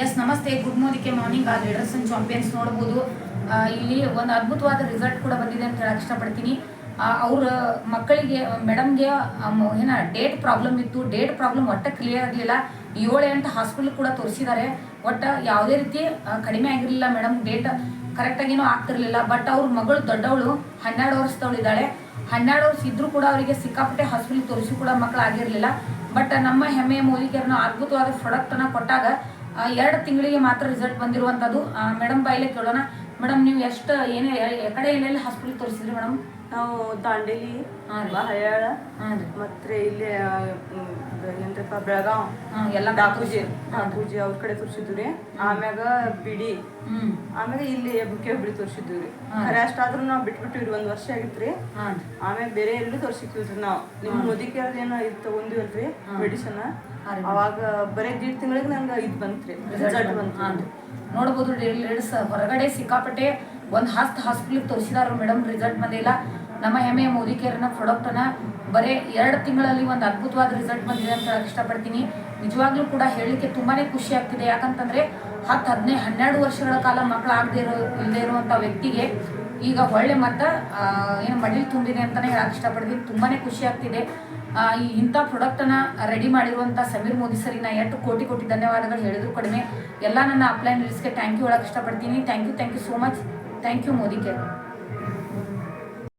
S ನಮಸ್ತೆ, good morning ಆ leaders and champions ನೋಡ್ಬೋದು. ಇಲ್ಲಿ ಒಂದು ಅದ್ಭುತವಾದ ರಿಸಲ್ಟ್ ಕೂಡ ಬಂದಿದೆ ಅಂತ ಹೇಳಕ್ಕೆ ಇಷ್ಟಪಡ್ತೀನಿ. ಅವ್ರ ಮಕ್ಕಳಿಗೆ ಮೇಡಮ್ಗೆ ಡೇಟ್ ಪ್ರಾಬ್ಲಮ್ ಇತ್ತು. ಡೇಟ್ ಪ್ರಾಬ್ಲಮ್ ಒಟ್ಟು ಕ್ಲಿಯರ್ ಆಗಲಿಲ್ಲ. 7-8 ಹಾಸ್ಪಿಟಲ್ ಕೂಡ ತೋರಿಸಿದ್ದಾರೆ. ಒಟ್ಟು ಯಾವುದೇ ರೀತಿ ಕಡಿಮೆ ಆಗಿರಲಿಲ್ಲ ಮೇಡಮ್. ಡೇಟ್ ಕರೆಕ್ಟಾಗಿನೂ ಆಗ್ತಿರ್ಲಿಲ್ಲ. ಬಟ್ ಅವ್ರ ಮಗಳು ದೊಡ್ಡವಳು 12 ವರ್ಷದವಳು ಇದ್ದಾಳೆ. 12 ವರ್ಷ ಇದ್ರೂ ಕೂಡ ಅವರಿಗೆ ಸಿಕ್ಕಾಪಟ್ಟೆ ಹಾಸ್ಪಿಟಲ್ ತೋರಿಸಿ ಕೂಡ ಮಕ್ಕಳು ಆಗಿರಲಿಲ್ಲ. ಬಟ್ ನಮ್ಮ ಹೆಮ್ಮೆಯ ಮೋದಿಕೇರ್ನ ಅದ್ಭುತವಾದ ಪ್ರಾಡಕ್ಟನ್ನು ಕೊಟ್ಟಾಗ 2 ತಿಂಗಳಿಗೆ ಮಾತ್ರ ರಿಸಲ್ಟ್ ಬಂದಿರುವಂಥದ್ದು. ಮೇಡಮ್ ಬಾಯಿಲೆ ಕೇಳೋಣ. ಮೇಡಮ್, ನೀವು ಎಷ್ಟು ಕಡೆ ಎಲ್ಲೆಲ್ಲಿ ಹಾಸ್ಪಿಟಲ್ ತೋರಿಸಿದ್ರಿ ಮೇಡಮ್? ನಾವು ದಾಂಡೇಲಿ, ಹಳ್ಯಾಳ, ಮತ್ತೆ ಇಲ್ಲಿ ಏನ್ರಿಪ್ಪ ಬೆಳಗಾವ್, ಎಲ್ಲ ಬಾಪೂಜಿ ಅವ್ರ ಕಡೆ ತೋರಿಸಿದ್ವಿ ರೀ. ಆಮ್ಯಾಗ ಬಿಡಿ, ಆಮ್ಯಾಗ ಇಲ್ಲಿ ಹುಬ್ಬಳ್ಳಿ ತೋರಿಸಿದ್ವಿ ರೀ. ಖರೆ ಅಷ್ಟಾದ್ರೂ ನಾವು ಬಿಟ್ಬಿಟ್ಟಿವ್ರಿ, 1 ವರ್ಷ ಆಗಿತ್ರಿ. ಆಮ್ಯಾಗ ಬೇರೆ ಎಲ್ಲೂ ತೋರಿಸಿದ್ವಿ ನಾವು. ನಿಮ್ಮ ಮುದಿಕೇರ್ ಏನೋ ಇದು ತಗೊಂಡಿವಲ್ರಿ ಮೆಡಿಸನ್, ಅವಾಗ ಬರೀ 1.5 ತಿಂಗಳಿಗೆ ನಂಗೆ ಇದು ಬಂತ್ರಿ, ರಿಸಲ್ಟ್ ಬಂತು. ನೋಡ್ಬೋದು ಲೇಡೀಸ್ ಹೊರಗಡೆ ಸಿಕ್ಕಾಪಟ್ಟೆ ಒಂದು ಹಾಸ್ಪಿಟಲ್ ತೋರಿಸಿದಾರು ಮೇಡಮ್, ರಿಸಲ್ಟ್ ಬಂದಿಲ್ಲ. ನಮ್ಮ ಹೆಮ್ಮೆಯ ಮೋದಿಕೇರ್ನ ಪ್ರಾಡಕ್ಟನ್ನು ಬರೀ 2 ತಿಂಗಳಲ್ಲಿ ಒಂದು ಅದ್ಭುತವಾದ ರಿಸಲ್ಟ್ ಬಂದಿದೆ ಅಂತ ಹೇಳಕ್ಕೆ ಇಷ್ಟಪಡ್ತೀನಿ. ನಿಜವಾಗ್ಲೂ ಕೂಡ ಹೇಳಲಿಕ್ಕೆ ತುಂಬಾ ಖುಷಿ ಆಗ್ತಿದೆ. ಯಾಕಂತಂದರೆ 10-12 ವರ್ಷಗಳ ಕಾಲ ಮಕ್ಕಳು ಇಲ್ಲದೆ ಇರುವಂಥ ವ್ಯಕ್ತಿಗೆ ಈಗ ಒಳ್ಳೆ ಮತ್ತು ಮಡಿಲು ತುಂಬಿದೆ ಅಂತಲೇ ಹೇಳಕ್ಕೆ ಇಷ್ಟಪಡ್ತೀನಿ. ತುಂಬಾ ಖುಷಿ ಆಗ್ತಿದೆ. ಇಂಥ ಪ್ರಾಡಕ್ಟನ್ನು ರೆಡಿ ಮಾಡಿರುವಂಥ ಸಮೀರ್ ಮೋದಿ ಸರಿಗೆ ನಾನು ಎಷ್ಟು ಕೋಟಿ ಧನ್ಯವಾದಗಳು ಹೇಳಿದ್ರು ಕಡಿಮೆ. ಎಲ್ಲ ನನ್ನ ಅಪ್ಲೈನ್ ಲೀಡ್ಸ್ಗೆ ಥ್ಯಾಂಕ್ ಯು ಹೇಳಕ್ಕೆ ಇಷ್ಟಪಡ್ತೀನಿ. Thank you so much. Thank you Modi care.